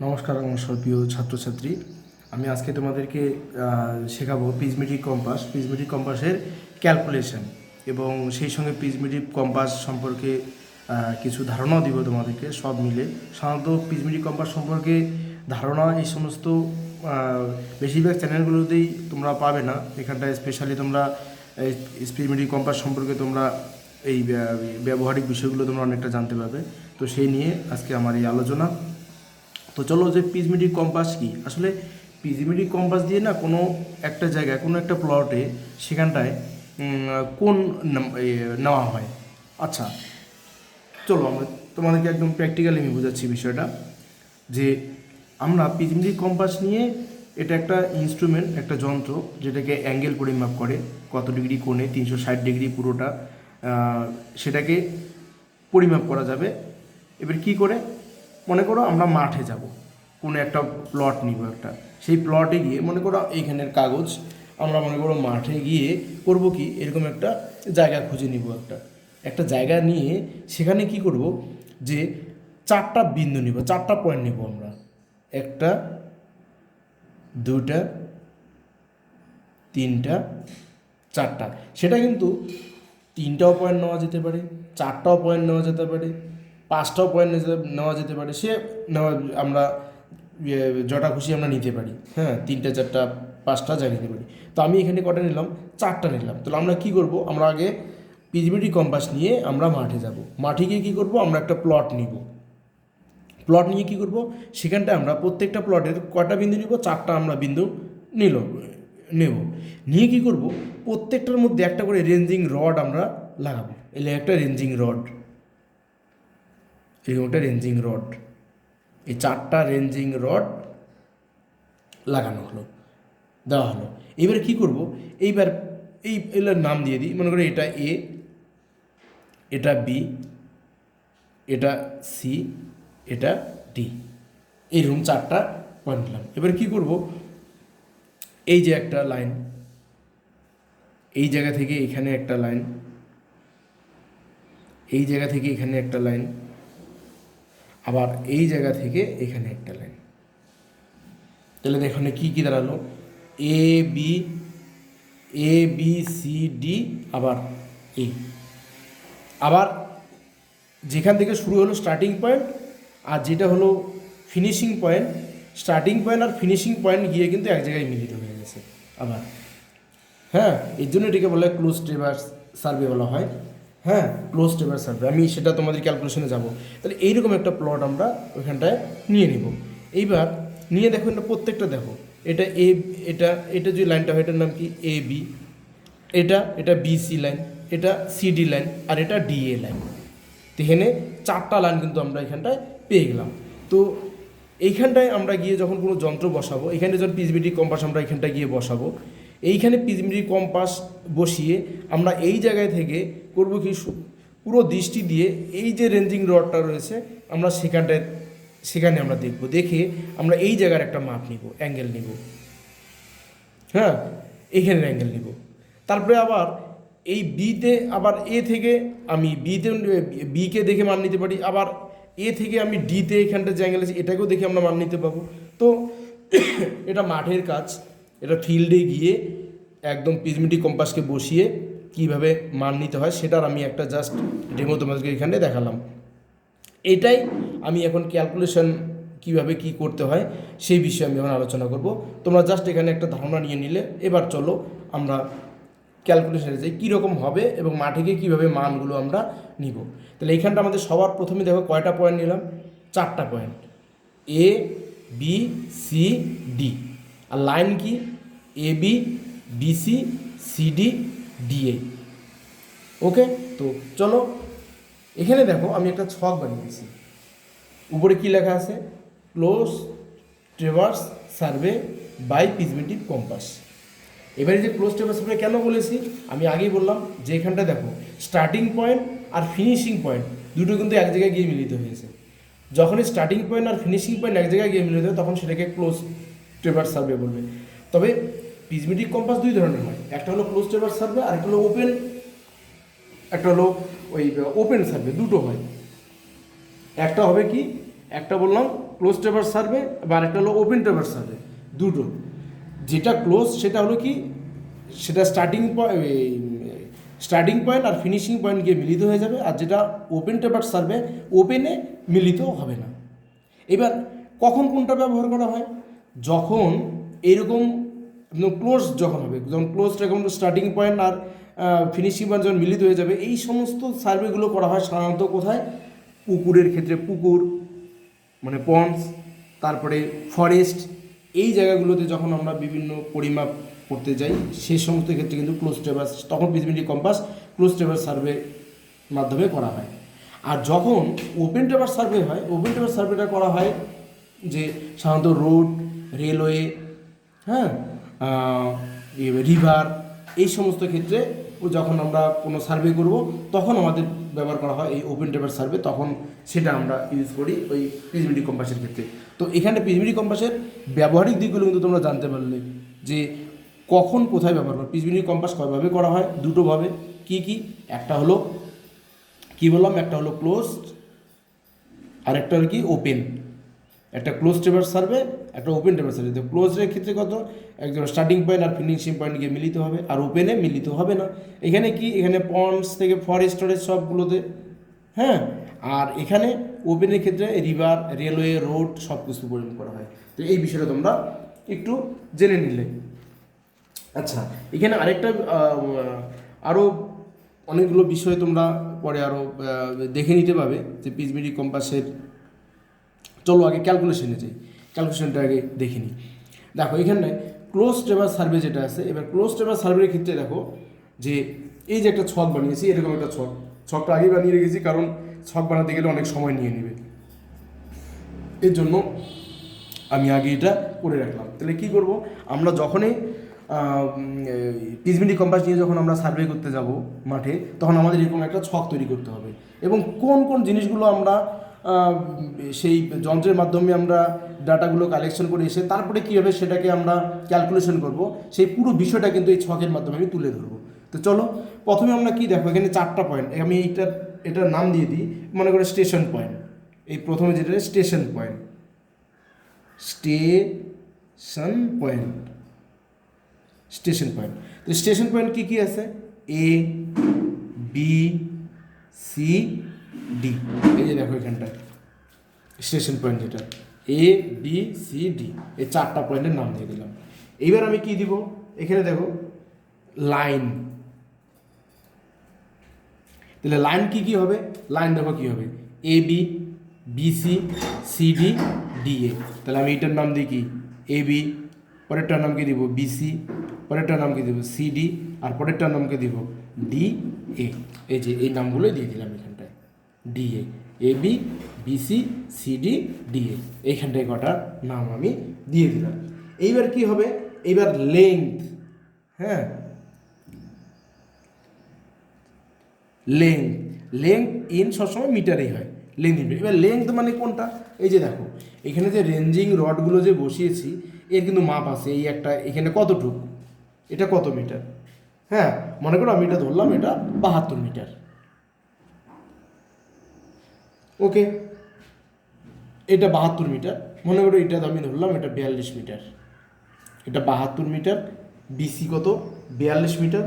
নমস্কার আমার প্রিয় ছাত্রছাত্রী। আমি আজকে তোমাদেরকে শেখাবো প্রিজমেটিক কম্পাস, প্রিজমেটিক কম্পাসের ক্যালকুলেশন এবং সেই সঙ্গে প্রিজমেটিক কম্পাস সম্পর্কে কিছু ধারণাও দিব তোমাদেরকে সব মিলে। সাধারণত প্রিজমেটিক কম্পাস সম্পর্কে ধারণা এই সমস্ত বেশিরভাগ চ্যানেলগুলোতেই তোমরা পাবে না। এখানটায় স্পেশালি তোমরা প্রিজমেটিক কম্পাস সম্পর্কে তোমরা এই ব্যবহারিক বিষয়গুলো তোমরা অনেকটা জানতে পারবে। তো সেই নিয়ে আজকে আমার এই আলোচনা। তো চলো, যে প্রিজমেটিক কম্পাস কি, আসলে প্রিজমেটিক কম্পাস দিয়ে না কোনো একটা জায়গায় কোনো একটা প্লটে সেখানটায় কোন নেওয়া হয়। আচ্ছা, চলো আমরা তোমাদেরকে একদম প্র্যাকটিক্যালি আমি বোঝাচ্ছি বিষয়টা। যে আমরা প্রিজমেটিক কম্পাস নিয়ে, এটা একটা ইনস্ট্রুমেন্ট, একটা যন্ত্র যেটাকে অ্যাঙ্গেল পরিমাপ করে, কত ডিগ্রি কোণে, 360 ডিগ্রি পুরোটা সেটাকে পরিমাপ করা যাবে। এবার কি করে, মনে করো আমরা মাঠে যাব, কোনো একটা প্লট নিব একটা, সেই প্লটে গিয়ে মনে করো এইখানের কাগজ, আমরা মনে করো মাঠে গিয়ে করব কি, এরকম একটা জায়গা খুঁজে নিব, একটা জায়গা নিয়ে সেখানে কি করব, যে 4টা বিন্দু নিব, 4টা পয়েন্ট নিব আমরা, 1টা 2টা 3টা 4টা। সেটা কিন্তু 3টাও পয়েন্ট নেওয়া যেতে পারে, 4টাও পয়েন্ট নেওয়া যেতে পারে, 5টাও পয়েন্ট নেওয়া যেতে পারে, সে নেওয়া আমরা যটা খুশি আমরা নিতে পারি। হ্যাঁ, 3টা 4টা 5টা যা নিতে পারি। তো আমি এখানে কটা নিলাম, 4টা নিলাম। তাহলে আমরা কি করব, আমরা আগে প্রিজমেটিক কম্পাস নিয়ে আমরা মাঠে যাব। মাঠে গিয়ে কী করবো, আমরা একটা প্লট নিব। প্লট নিয়ে কী করব, সেখানটায় আমরা প্রত্যেকটা প্লটের কটা বিন্দু নিব, 4টা আমরা বিন্দু নেব। নিয়ে কী করব, প্রত্যেকটার মধ্যে একটা করে রেঞ্জিং রড আমরা লাগাবো। এলে একটা রেঞ্জিং রড, এরকম একটা রেঞ্জিং রড, এই 4টা রেঞ্জিং রড লাগানো হলো, দেওয়া হলো। এবারে কী করব, এইবার এগুলোর নাম দিয়ে দিই। মনে করি এটা এ, এটা বি, এটা সি, এটা ডি, এইরকম 4টা পয়েন্ট দিলাম। এবার কী করব, এই যে একটা লাইন, এই জায়গা থেকে এখানে একটা লাইন, এই জায়গা থেকে এখানে একটা লাইন, আবার এই জায়গা থেকে এখানে একটা লাইন। তাহলে এখানে কী কী দাঁড়ালো, এ বি সি ডি, আবার এ। আবার যেখান থেকে শুরু হলো স্টার্টিং পয়েন্ট, আর যেটা হলো ফিনিশিং পয়েন্ট, স্টার্টিং পয়েন্ট আর ফিনিশিং পয়েন্ট গিয়ে কিন্তু এক জায়গায় মিলিত হয়ে গেছে আবার। হ্যাঁ, এর জন্য এটাকে বলা হয় ক্লোজ ট্রেভার্স সার্ভে বলা হয়। হ্যাঁ, ক্লোজ ট্রেভার্স সার্ভে, আমি সেটা তোমাদের ক্যালকুলেশনে যাব। তাহলে এইরকম একটা প্লট আমরা ওইখানটায় নিয়ে নিব। এইবার নিয়ে দেখো, এটা প্রত্যেকটা দেখো, এটা এ, এটা যে লাইনটা হয় এটার নাম কি, এ বি, এটা বি সি লাইন, এটা সি ডি লাইন, আর এটা ডি এ লাইন। তো এখানে 4টা লাইন কিন্তু আমরা এখানটায় পেয়ে গেলাম। তো এইখানটায় আমরা গিয়ে যখন কোনো যন্ত্র বসাবো, এখানে যখন প্রিজমেটিক কম্পাস আমরা এখানটায় গিয়ে বসাবো, এইখানে প্রিজমেটিক কম্পাস বসিয়ে আমরা এই জায়গায় থেকে করব কি, পুরো দৃষ্টি দিয়ে এই যে রেঞ্জিং রডটা রয়েছে আমরা সেখানে আমরা দেখে আমরা এই জায়গার একটা মাপ নিব, অ্যাঙ্গেল নিব। হ্যাঁ, এইখানের অ্যাঙ্গেল নিব। তারপরে আবার এই বিতে, আবার এ থেকে আমি বিকে দেখে মান নিতে পারি, আবার এ থেকে আমি ডিতে এখানটা যে অ্যাঙ্গেল আছে এটাকেও দেখে আমরা মান নিতে পাবো। তো এটা মাঠের কাজ, এটা ফিল্ডে গিয়ে একদম প্রিজমেটিক কম্পাসকে বসিয়ে কীভাবে মান নিতে হয় সেটার আমি একটা জাস্ট ডেমো তোমাদেরকে এখানে দেখালাম। এটাই আমি এখন ক্যালকুলেশন কীভাবে কি করতে হয় সেই বিষয়ে আমি এখন আলোচনা করব। তোমরা জাস্ট এখানে একটা ধারণা নিয়ে নিলে। এবার চলো আমরা ক্যালকুলেশনে যাই, কীরকম হবে এবং মাঠে গিয়ে কীভাবে মানগুলো আমরা নিব। তাহলে এইখানটা আমাদের সবার প্রথমে দেখো কয়টা পয়েন্ট নিলাম, 4টা point, A B C D. R line কি, A B BC CD DA. ওকে, তো চলো এখানে দেখো আমি একটা ছক বানিয়েছি। উপরে কি লেখা আছে, close traverse survey by prismatic compass. এবারে যে ক্লোজ ট্রেভার্স সার্ভে কেন বলেছি, আমি আগেই বললাম যে এখানটা দেখো স্টার্টিং পয়েন্ট আর ফিনিশিং পয়েন্ট দুটো কিন্তু এক জায়গায় গিয়ে মিলিত হয়েছে। যখনই স্টার্টিং পয়েন্ট আর ফিনিশিং পয়েন্ট এক জায়গায় গিয়ে মিলিত হয় তখন সেটাকে ক্লোজ ট্রেভার্স সার্ভে বলবে। তবে প্রিজমেটিক কম্পাস 2 ধরনের হয়, একটা হলো ক্লোজ ট্রেভার্স সার্ভে আর একটা হলো ওপেন সার্ভে, দুটো হয়। একটা হবে কি, একটা বললাম ক্লোজ ট্রাভার্স সার্ভে বা আরেকটা হলো ওপেন ট্রাভার্স সার্ভে, দুটো। যেটা ক্লোজ সেটা হলো কি, সেটা স্টার্টিং পয়েন্ট আর ফিনিশিং পয়েন্ট গিয়ে মিলিত হয়ে যাবে, আর যেটা ওপেন ট্রাভার্স সার্ভে ওপেনে মিলিত হবে না। এবার কখন কোনটা ব্যবহার করা হয়, যখন এইরকম ক্লোজ যখন হবে, যখন ক্লোজ এখন স্টার্টিং পয়েন্ট আর ফিনিশিং পয়েন্ট যখন মিলিত হয়ে যাবে, এই সমস্ত সার্ভেগুলো করা হয় সাধারণত কোথায়, পুকুরের ক্ষেত্রে পুকুর মানে পন্ডস, তারপরে ফরেস্ট, এই জায়গাগুলোতে যখন আমরা বিভিন্ন পরিমাপ করতে যাই সেই সমস্ত ক্ষেত্রে কিন্তু ক্লোজ ট্রাভার্স, তখন visibility compass close traverse survey মাধ্যমে করা হয়। আর যখন ওপেন ট্রাভার্স সার্ভে হয়, ওপেন ট্রাভার্স সার্ভেটা করা হয় যে সাধারণত রোড, রেলওয়ে, হ্যাঁ, রিভার, এই সমস্ত ক্ষেত্রে যখন আমরা কোনো সার্ভে করব তখন আমাদের ব্যবহার করা হয় এই ওপেন ট্রাভার্স সার্ভে, তখন সেটা আমরা ইউজ করি ওই ভিজিবিলিটি কম্পাসের ক্ষেত্রে। তো এখানে ভিজিবিলিটি কম্পাসের ব্যবহারিক দিকগুলো কিন্তু তোমরা জানতে পারলে যে কখন কোথায় ব্যবহার করা। ভিজিবিলিটি কম্পাস কয়ভাবে করা হয়, দুটোভাবে। কি কি, একটা হলো কি বললাম, একটা হলো ক্লোজড আর একটা হলো কি ওপেন। একটা ক্লোজ ট্রাভার্স সার্ভে, একটা ওপেন ট্রাভার্স সার্ভে। তো ক্লোজের ক্ষেত্রে কত, একদম স্টার্টিং পয়েন্ট আর ফিনিশিং পয়েন্ট গিয়ে মিলিত হবে, আর ওপেনে মিলিত হবে না। এখানে কি, এখানে পন্ডস থেকে ফরেস্ট টরেস্ট সবগুলোতে, হ্যাঁ। আর এখানে ওপেনের ক্ষেত্রে রিভার, রেলওয়ে, রোড সব কিছু পরিমাপ করা হয়। তো এই বিষয়টা তোমরা একটু জেনে নিলে। আচ্ছা, এখানে আরেকটা আরও অনেকগুলো বিষয় তোমরা পরে আরও দেখে নিতে পাবে যে ভিজিবিলিটি কম্পাসের। চলো আগে ক্যালকুলেশনে যাই, ক্যালকুলেশনটা আগে দেখে নিই। দেখো এখানে ক্লোজ ট্রাভার্স সার্ভে যেটা আছে, এবার ক্লোজ ট্রাভার্স সার্ভের ক্ষেত্রে দেখো যে এই যে একটা ছক বানিয়েছি, এরকম একটা ছকটা আগেই বানিয়ে রেখেছি, কারণ ছক বানাতে গেলে অনেক সময় নিয়ে নেবে, এর জন্য আমি আগে এটা করে রাখলাম। তাহলে কী করব, আমরা যখনই ভিজিবিলিটি কম্পাস নিয়ে যখন আমরা সার্ভে করতে যাব মাঠে, তখন আমাদের এরকম একটা ছক তৈরি করতে হবে, এবং কোন কোন জিনিসগুলো আমরা সেই যন্ত্রের মাধ্যমে আমরা ডাটাগুলো কালেকশন করে এসে তারপরে কীভাবে সেটাকে আমরা ক্যালকুলেশন করব, সেই পুরো বিষয়টা কিন্তু এই ছকের মাধ্যমে আমি তুলে ধরবো। তো চলো প্রথমে আমরা কি দেখো, এখানে 4টা পয়েন্ট, আমি এটার নাম দিয়ে দিই, মনে করে স্টেশন পয়েন্ট। এই প্রথমে যেটা স্টেশন পয়েন্ট, স্টেশন পয়েন্ট। তো স্টেশন পয়েন্ট কী কী আছে, এ, বি, সি, ডি। এই যে দেখো এখানটায় স্টেশন পয়েন্ট যেটা এ, বি, সি, ডি, এই 4টা পয়েন্টের নাম দিয়ে দিলাম। এইবার আমি কি দিব, এখানে দেখো লাইন। তাহলে লাইন কি কি হবে, লাইন দেখো কি হবে, A B, B C, C D, D A. তাহলে আমি এটার নাম দিই কি, এ বি, পরেরটার নাম কি দিব বি সি, পরেরটার নাম কি দিব সি ডি, আর পরেরটার নামকে দিব ডি এ। এই যে এই নামগুলোই দিয়ে দিলাম এখানটায়, D A B, B C, C D, D A, এইখানটায় কটার নাম আমি দিয়ে দিলাম। এইবার কি হবে, এইবার লেংথ, হ্যাঁ, লেংথ ইন সবসময় মিটারেই হয়, লেংথ ইন। এবার লেংথ মানে কোনটা, এই যে দেখো এখানে যে রেঞ্জিং রডগুলো যে বসিয়েছি এর কিন্তু মাপ আছে, এই একটা এখানে কতটুকু, এটা কত মিটার, হ্যাঁ, মনে করো আমি এটা ধরলাম, এটা 72 মিটার, ওকে, এটা 72 মিটার। মনে করো এটা আমি ধরলাম এটা 42 মিটার, এটা 72 মিটার, বিসি কত 42 মিটার,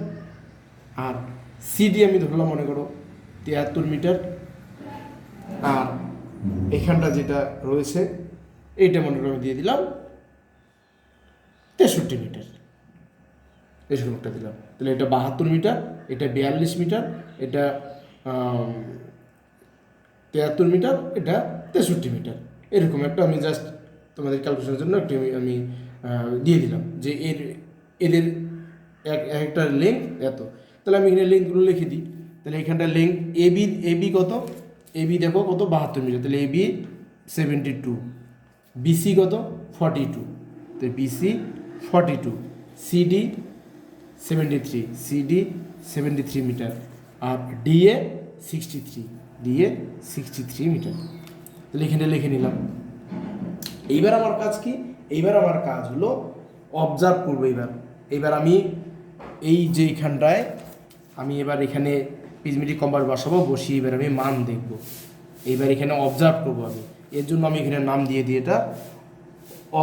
আর সিডি আমি ধরলাম মনে করো 73 মিটার, আর এখানটা যেটা রয়েছে এইটা মনে করো আমি দিয়ে দিলাম 63 মিটার, এরকমটা দিলাম। তাহলে এটা 72 মিটার, এটা 42 মিটার, এটা 73 মিটার, এটা 63 মিটার, এরকম একটা আমি জাস্ট তোমাদের ক্যালকুলেশনের জন্য একটু আমি দিয়ে দিলাম যে এদের একটা লেংথ এত। তাহলে আমি এখানে লেংথগুলো লিখে দিই। তাহলে এখানটা লেংথ এবি কত, এবি দেখো কত 72 মিটার, তাহলে এবি 72, বিসি কত 42, তো বিসি 42, সিডি 73, সিডি 73 মিটার, আর ডিএ 63, ডিএ 63 মিটার। তাহলে এখানে লিখে নিলাম। এইবার আমার কাজ কি, এইবার আমার কাজ হলো অবজার্ভ করবো। এইবার আমি এই যে এইখানটায় আমি এবার এখানে ভিজিবিলিটি কম্পাস বসাবো, বসিয়ে এবার আমি মান দেখব। এইবার এখানে অবজার্ভ করবো আমি এর জন্য আমি এখানে নাম দিয়ে দিই এটা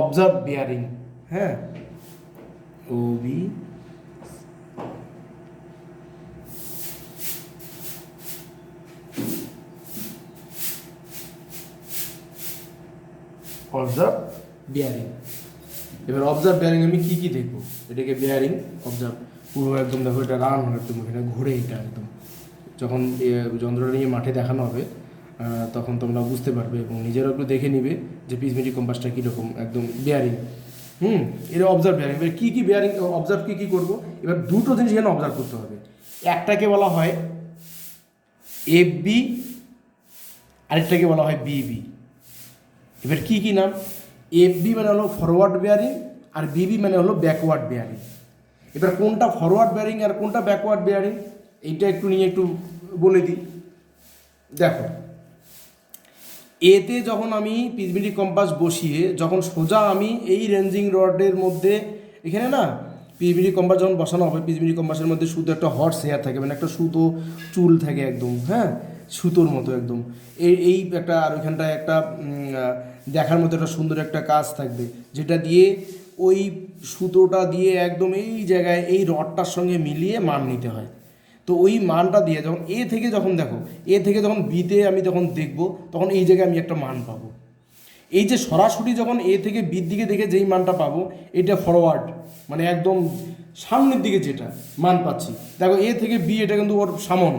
অবজার্ভ বিয়ারিং। হ্যাঁ, ওবি অবজার্ভ বিয়ারিং। এবার অবজার্ভ বিয়ারিং আমি কী কী দেখবো, এটাকে বিয়ারিং অবজার্ভ পুরো একদম দেখো এটা রান হয় একদম, এখানে ঘুরে এটা একদম, যখন যন্ত্রটা নিয়ে মাঠে দেখানো হবে তখন তোমরা বুঝতে পারবে এবং নিজেরাও একটু দেখে নিবে যে প্রিজমেটিক কম্পাসটা কীরকম একদম বিয়ারিং। এটা অবজার্ভ বিয়ারিং। এবার কী কী বিয়ারিং অবজার্ভ কী করবো, এবার দুটো জিনিস এখানে অবজার্ভ করতে হবে। একটাকে বলা হয় এফবি, আরেকটাকে বলা হয় বিবি। এবার কী কী নাম, এফবি মানে হলো ফরওয়ার্ড বিয়ারিং আর বিবি মানে হলো ব্যাকওয়ার্ড বিয়ারিং। এবার কোনটা ফরওয়ার্ড বিয়ারিং আর কোনটা ব্যাকওয়ার্ড বিয়ারিং এইটা একটু নিয়ে একটু বলে দিই। দেখো, এতে যখন আমি প্রিজমেটিক কম্পাস বসিয়ে যখন সোজা আমি এই রেঞ্জিং রডের মধ্যে এখানে না প্রিজমেটিক কম্পাস যখন বসানো হবে, প্রিজমেটিক কম্পাসের মধ্যে শুধু একটা হট হেয়ার থাকে, মানে একটা সুতো চুল থাকে একদম, হ্যাঁ সুতোর মতো একদম, এই একটা আর ওইখানটায় একটা দেখার মতো একটা সুন্দর একটা কাজ থাকবে, যেটা দিয়ে ওই সুতোটা দিয়ে একদম এই জায়গায় এই রডটার সঙ্গে মিলিয়ে মান নিতে হয়। তো ওই মানটা দিয়ে যখন এ থেকে যখন দেখো এ থেকে যখন বিতে আমি যখন দেখব তখন এই জায়গায় আমি একটা মান পাবো। এই যে সরাসরি যখন এ থেকে বির দিকে দেখে যেই মানটা পাবো এটা ফরওয়ার্ড, মানে একদম সামনের দিকে যেটা মান পাচ্ছি। দেখো এ থেকে বি এটা কিন্তু ওর সামন,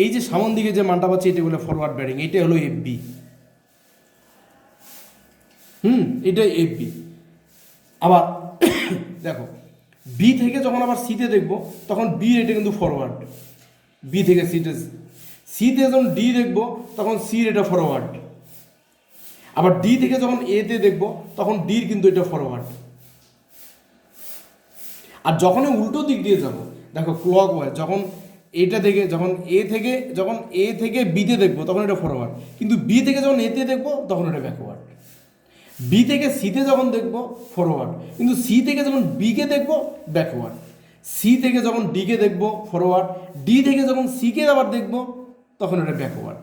এই যে সামন দিকে যে মানটা পাচ্ছি এটা বলে ফরওয়ার্ড ব্যারিং, এইটা হলো এফ বি। এটাই এফ বি। আবার দেখো বি থেকে যখন আবার সিতে দেখবো তখন বি এটা কিন্তু ফরওয়ার্ড, বি থেকে সিতে যখন ডি দেখবো তখন সির এটা ফরওয়ার্ড। আবার ডি থেকে যখন এতে দেখবো তখন ডির কিন্তু এটা ফরওয়ার্ড। আর যখনই উল্টো দিক দিয়ে যাবো, দেখো ক্লক ওয়াইজ যখন এটা থেকে যখন এ থেকে বিতে দেখবো তখন এটা ফরওয়ার্ড, কিন্তু বি থেকে যখন এতে দেখবো তখন এটা ব্যাকওয়ার্ড। বি থেকে সিতে যখন দেখবো ফরওয়ার্ড, কিন্তু সি থেকে যখন বিকে দেখবো ব্যাকওয়ার্ড। সি থেকে যখন ডিকে দেখবো ফরওয়ার্ড, ডি থেকে যখন সিকে আবার দেখবো তখন এটা ব্যাকওয়ার্ড।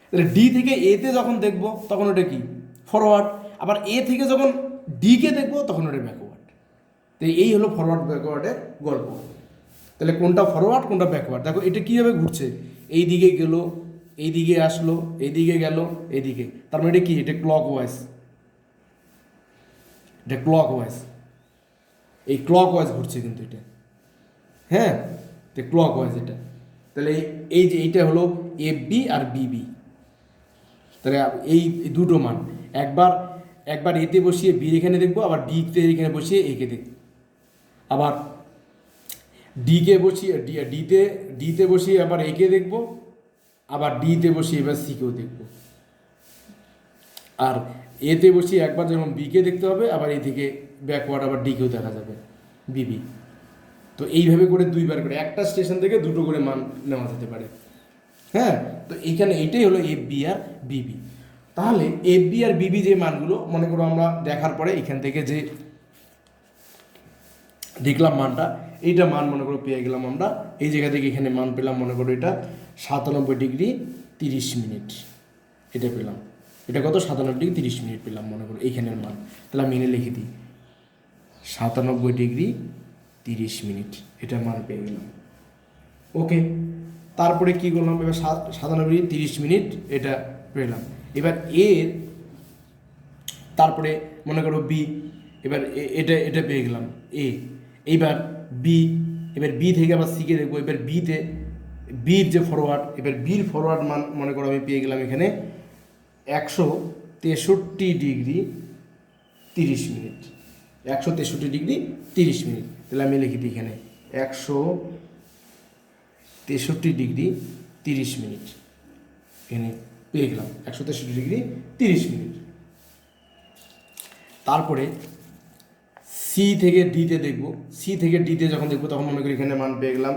তাহলে ডি থেকে এতে যখন দেখবো তখন ওটা কি ফরওয়ার্ড, আবার এ থেকে যখন ডিকে দেখবো তখন ওটা ব্যাকওয়ার্ড। তো এই হলো ফরওয়ার্ড ব্যাকওয়ার্ডের গল্প। তাহলে কোনটা ফরওয়ার্ড কোনটা ব্যাকওয়ার্ড, দেখো এটা কীভাবে ঘুরছে, এই দিকে গেল, এই দিকে আসলো, এই দিকে গেল, এইদিকে, তার মানে এটা কি, এটা ক্লক ওয়াইজ, এটা ক্লক ওয়াইজ, এই ক্লক ওয়াইজ ঘুরছে কিন্তু এটা, হ্যাঁ এটা ক্লক ওয়াইজ এটা। তাহলে এই যে এইটা হলো এফ বি আর বিবি। তাহলে এই দুটো মান একবার এতে বসিয়ে বি এখানে দেখবো, আবার ডিতে এখানে বসিয়ে একে দেখবো, আবার ডিকে বসিয়ে ডিতে বসিয়ে আবার একে দেখবো, আবার ডিতে বসিয়ে এবার সিকেও দেখবো, আর এতে বসিয়ে একবার যেমন বিকে দেখতে হবে, আবার এই থেকে ব্যাকওয়ার্ড আবার ডিকেও দেখা যাবে বিবি। তো এইভাবে করে দুইবার করে একটা স্টেশন থেকে দুটো করে মান নেওয়া যেতে পারে। হ্যাঁ, তো এইখানে এইটাই হলো এফ বি আর বিবি। তাহলে এফ বি আর বিবি যে মানগুলো মনে করো আমরা দেখার পরে এখান থেকে যে দেখলাম মানটা, এইটা মান মনে করো পেয়ে গেলাম আমরা, এই জায়গা থেকে এখানে মান পেলাম মনে করো এটা 97°30', এটা পেলাম, এটা কত 97°30' পেলাম মনে করো এইখানের মান। তাহলে আমি এনে লিখে দিই 97°30', এটা মান পেয়ে গেলাম। ওকে, তারপরে কী করলাম, এবার 97°30' এটা পেলাম। এবার এর তারপরে মনে করো বি, এবার এটা পেয়ে গেলাম এ। এইবার বি, এবার বি থেকে আবার সিকে দেখবো, এবার বির যে ফরওয়ার্ড, এবার বির ফরওয়ার্ড মান মনে করো আমি পেয়ে গেলাম এখানে 163°30', 163°30'। তাহলে আমি লিখি দিই এখানে 163°30', এখানে পেয়ে গেলাম 163°30'। তারপরে সি থেকে ডিতে দেখবো, সি থেকে ডিতে যখন দেখবো তখন মনে করি এখানে মান পেয়ে গেলাম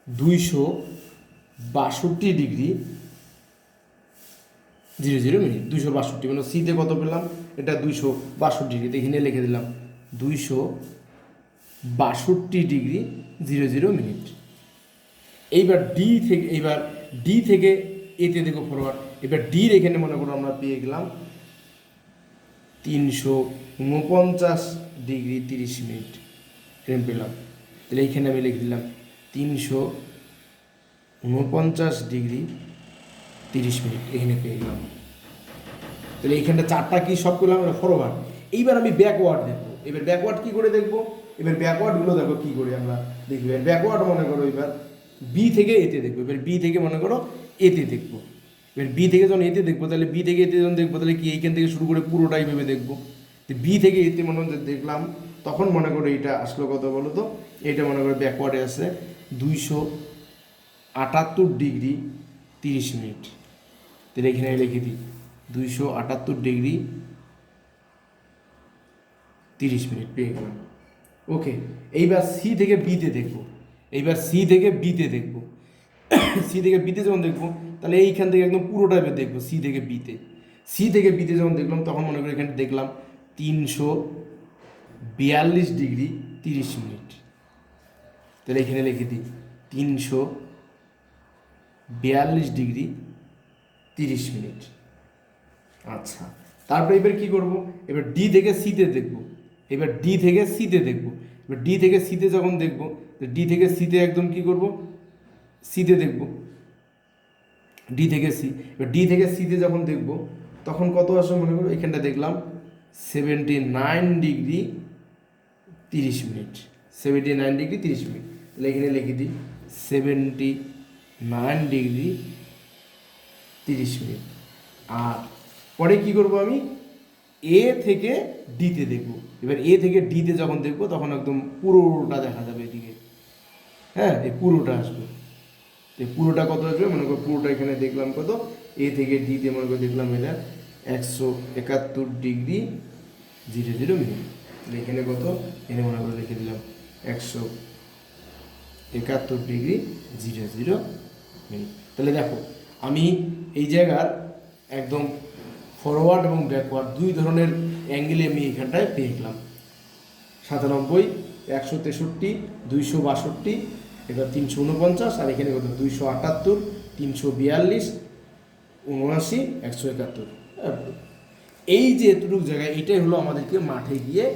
262°00', 262, মানে সিতে কত পেলাম, এটা 262°, এখানে লিখে দিলাম 262°00'। এইবার ডি থেকে এতে দেখো ফরওয়ার্ড, এবার ডির এখানে মনে করো আমরা পেয়ে গেলাম 349 ডিগ্রি 30 মিনিট এরকম পেলাম। তাহলে এইখানে আমি লিখে দিলাম 349 ডিগ্রি 30 মিনিট এখানে পেয়ে গেলাম। তাহলে এইখানটা চারটা কি সব করলাম আমরা ফরওয়ার্ড। এইবার আমি ব্যাকওয়ার্ড দেখবো। এবার ব্যাকওয়ার্ড কী করে দেখবো? এবার ব্যাকওয়ার্ডগুলো দেখো কী করে আমরা দেখবো। এবার ব্যাকওয়ার্ড মনে করো এবার বি থেকে এতে দেখবো। এবার বি থেকে মনে করো এতে দেখবো। এবার বি থেকে যখন এতে দেখবো তাহলে বি থেকে এতে যখন দেখবো তাহলে কি এইখান থেকে শুরু করে পুরোটাই ভেবে দেখবো। তো বি থেকে এতে মনে হচ্ছে দেখলাম, তখন মনে করো এইটা আসলো কত বলো তো? এইটা মনে করো ব্যাকওয়ার্ডে আছে 278 ডিগ্রি 30 মিনিট। তাহলে এখানে লিখে দিই 278 ডিগ্রি 30 মিনিট পেয়ে গেলাম। ওকে, এইবার সি থেকে বিতে দেখবো। এইবার সি থেকে বিতে দেখবো। সি থেকে বিতে যখন দেখবো তাহলে এইখান থেকে একদম পুরোটাই দেখবো। সি থেকে বিতে যখন দেখলাম তখন মনে করি এখানে দেখলাম 342 ডিগ্রি 30 মিনিট। তাহলে এখানে লিখে দিই 342 ডিগ্রি 30 মিনিট। আচ্ছা, তারপরে এবার কি করব? এবার ডি থেকে সিতে দেখব। এবার ডি থেকে সিতে যখন দেখব, ডি থেকে সিতে একদম কি করব? সিতে দেখব, ডি থেকে সি। এবার ডি থেকে সিতে যখন দেখব তখন কত আসে মনে করো? এখানটা দেখলাম 79 ডিগ্রি 30 মিনিট। 79 degree 30 minute. তাহলে এখানে লিখে দিই 79 ডিগ্রি 30 মিনিট। আর পরে কি করব? আমি এ থেকে ডিতে দেখব। এবার এ থেকে ডিতে যখন দেখব তখন একদম পুরোটা দেখা যাবে এদিকে। হ্যাঁ, এই পুরোটা আসবে। এই পুরোটা কত আসবে মনে করো? পুরোটা এখানে দেখলাম কত? এ থেকে ডিতে মনে করো দেখলাম এটা 171 ডিগ্রি 00 মিনিট। এখানে কত? এখানে মনে করো লিখে দিলাম 171 ডিগ্রি 00 মিনিট। তাহলে দেখো আমি এই জায়গার একদম ফরওয়ার্ড এবং ব্যাকওয়ার্ড দুই ধরনের অ্যাঙ্গেলে আমি এখানটায় পেয়ে গেলাম। 97, 163, 262, এটা 349, আর এখানে কত? 278, 342, 79, 171। এই যে এতটুকু জায়গায় এটাই হলো আমাদেরকে মাঠে গিয়ে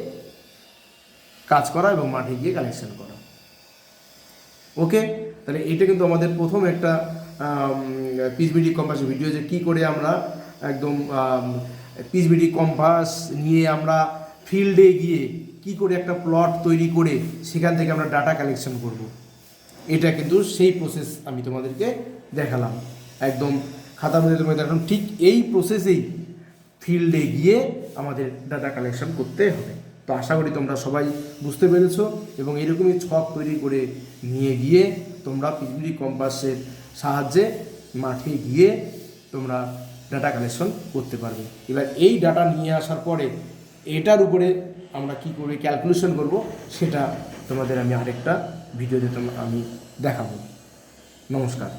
কাজ করা এবং মাঠে গিয়ে কালেকশন করা। ওকে, তাহলে এটা কিন্তু আমাদের প্রথম একটা পিচবিডি কম্পাসের ভিডিও, যে কী করে আমরা একদম পিচবিডি কম্পাস নিয়ে আমরা ফিল্ডে গিয়ে কি করে একটা প্লট তৈরি করে সেখান থেকে আমরা ডাটা কালেকশন করব। এটা কিন্তু সেই প্রসেস আমি তোমাদেরকে দেখালাম, একদম খাতার মধ্যে তোমাদের দেখালাম। ঠিক এই প্রসেসেই ফিল্ডে গিয়ে আমাদের ডাটা কালেকশন করতে হবে। তো আশা করি তোমরা সবাই বুঝতে পেরেছো এবং এরকমই ছক তৈরি করে নিয়ে গিয়ে তোমরা পিচবিডি কম্পাসের সাহায্যে মাঠে গিয়ে তোমরা ডাটা কালেকশন করতে পারবে। এবার এই ডাটা নিয়ে আসার পরে এটার উপরে আমরা কি করে ক্যালকুলেশন করব সেটা তোমাদের আমি আরেকটা ভিডিওতে আমি দেখাবো। নমস্কার।